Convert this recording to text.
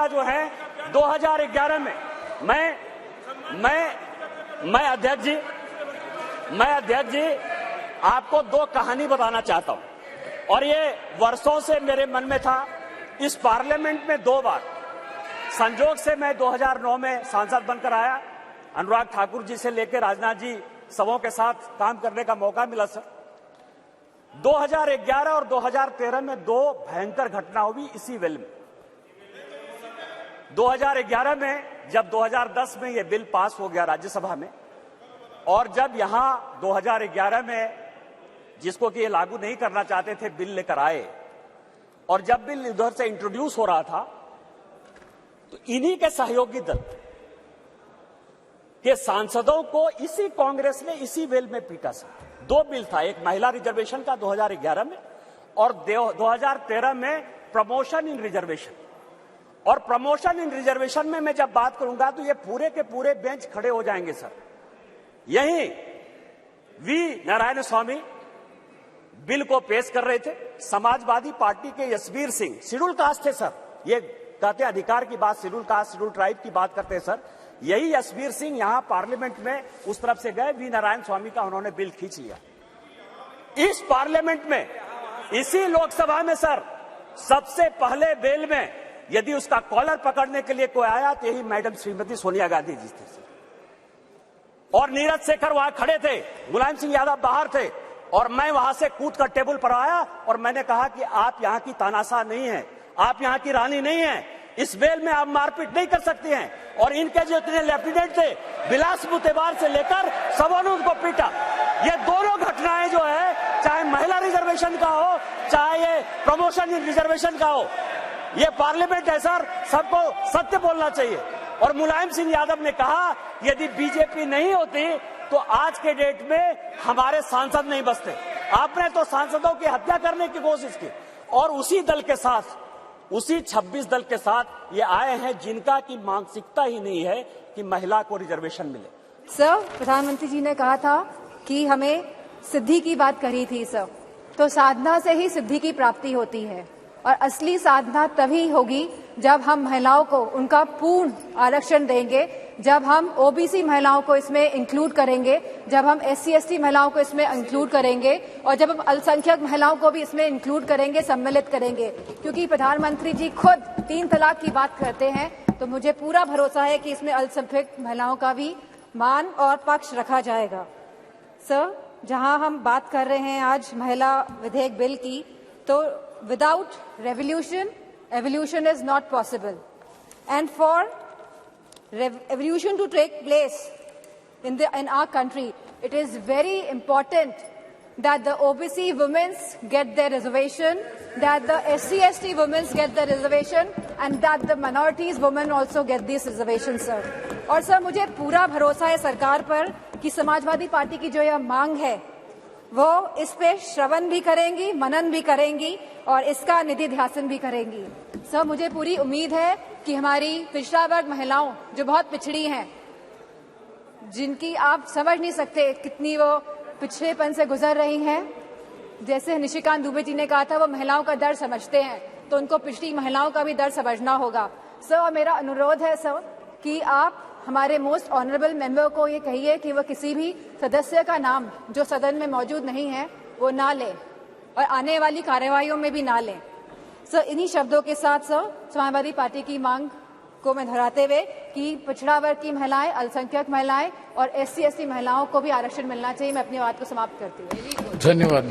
मुद्दा जो है 2011 में मैं अध्यक्ष जी आपको दो कहानी बताना चाहता हूं और ये वर्षों से मेरे मन में था। इस पार्लियामेंट में 2 बार संजोग से मैं 2009 में सांसद बनकर आया। अनुराग ठाकुर जी से लेकर राजनाथ जी सबों के साथ काम करने का मौका मिला सर। 2011 और 2013 में 2 भयंकर घटना हुई इसी वेल में। 2011 में जब 2010 में ये बिल पास हो गया राज्यसभा में, और जब यहां 2011 में जिसको कि ये लागू नहीं करना चाहते थे बिल लेकर आए, और जब बिल इधर से इंट्रोड्यूस हो रहा था तो इन्हीं के सहयोगी दल के सांसदों को इसी कांग्रेस ने इसी वेल में पीटा सर। 2 बिल था, एक महिला रिजर्वेशन का 2011 में और 2013 में प्रमोशन इन रिजर्वेशन। और प्रमोशन इन रिजर्वेशन में मैं जब बात करूंगा तो ये पूरे के पूरे बेंच खड़े हो जाएंगे सर। यही वी नारायण स्वामी बिल को पेश कर रहे थे। समाजवादी पार्टी के यशवीर सिंह शेड्यूल कास्ट थे सर, ये कहते अधिकार की बात, शेड्यूल कास्ट शेड्यूल ट्राइब की बात करते हैं सर। यही यशवीर सिंह यहां पार्लियामेंट में उस तरफ से गए, वी नारायण स्वामी का उन्होंने बिल खींच लिया। इस पार्लियामेंट में इसी लोकसभा में सर सबसे पहले बिल में यदि उसका कॉलर पकड़ने के लिए कोई आया तो यही मैडम श्रीमती सोनिया गांधी जी थे सर। और नीरज शेखर वहां खड़े थे, मुलायम सिंह यादव बाहर थे, और मैं वहां से कूद कर टेबल पर आया और मैंने कहा कि आप यहां की तानाशाह नहीं है, आप यहां की रानी नहीं है, इस बेल में आप मारपीट नहीं कर सकते हैं। और इनके जो इतने लेफ्टिनेंट थे बिलास मुतेबार से लेकर सबों ने उनको पीटा। ये दोनों घटनाएं जो है, चाहे महिला रिजर्वेशन का हो चाहे ये प्रमोशन इन रिजर्वेशन का हो, ये पार्लियामेंट है सर, सबको सत्य बोलना चाहिए। और मुलायम सिंह यादव ने कहा यदि बीजेपी नहीं होती तो आज के डेट में हमारे सांसद नहीं बचते। आपने तो सांसदों की हत्या करने की कोशिश की, और उसी दल के साथ, उसी 26 दल के साथ ये आए हैं जिनका की मानसिकता ही नहीं है कि महिला को रिजर्वेशन मिले। सर, प्रधानमंत्री जी ने कहा था कि हमें सिद्धि की बात करी थी सर, तो साधना से ही सिद्धि की प्राप्ति होती है, और असली साधना तभी होगी जब हम महिलाओं को उनका पूर्ण आरक्षण देंगे, जब हम ओबीसी महिलाओं को इसमें इंक्लूड करेंगे, जब हम SC/ST महिलाओं को इसमें इंक्लूड करेंगे, और जब हम अल्पसंख्यक महिलाओं को भी इसमें इंक्लूड करेंगे, सम्मिलित करेंगे। क्योंकि प्रधानमंत्री जी खुद 3 तलाक की बात करते हैं, तो मुझे पूरा भरोसा है कि इसमें अल्पसंख्यक महिलाओं का भी मान और पक्ष रखा जाएगा। सर, जहां हम बात कर रहे हैं आज महिला विधेयक बिल की, तो without revolution, evolution is not possible. And for evolution to take place in our country, it is very important that the OBC women get their reservation, that the SC/ST women get their reservation, and that the minorities women also get this reservation, sir. और sir, मुझे पूरा भरोसा है सरकार पर कि Samajwadi party की जो यह मांग है वो इस पे श्रवण भी करेंगी, मनन भी करेंगी, और इसका निधि ध्यासन भी करेंगी। सर, मुझे पूरी उम्मीद है कि हमारी पिछड़ा वर्ग महिलाओं जो बहुत पिछड़ी हैं, जिनकी आप समझ नहीं सकते कितनी वो पिछड़ेपन से गुजर रही हैं, जैसे निशिकांत दुबे जी ने कहा था वो महिलाओं का दर्द समझते हैं, तो उनको पिछड़ी महिलाओं का भी दर्द समझना होगा। सर, और मेरा अनुरोध है सर कि आप हमारे मोस्ट ऑनरेबल मेंबर को ये कहिए कि वो किसी भी सदस्य का नाम जो सदन में मौजूद नहीं है वो ना ले, और आने वाली कार्यवाहियों में भी ना लें। सर, इन्हीं शब्दों के साथ सर समाजवादी पार्टी की मांग को मैं दोहराते हुए कि पिछड़ा वर्ग की महिलाएं, अल्पसंख्यक महिलाएं और SC/ST महिलाओं को भी आरक्षण मिलना चाहिए, मैं अपनी बात को समाप्त करती हूँ। धन्यवाद।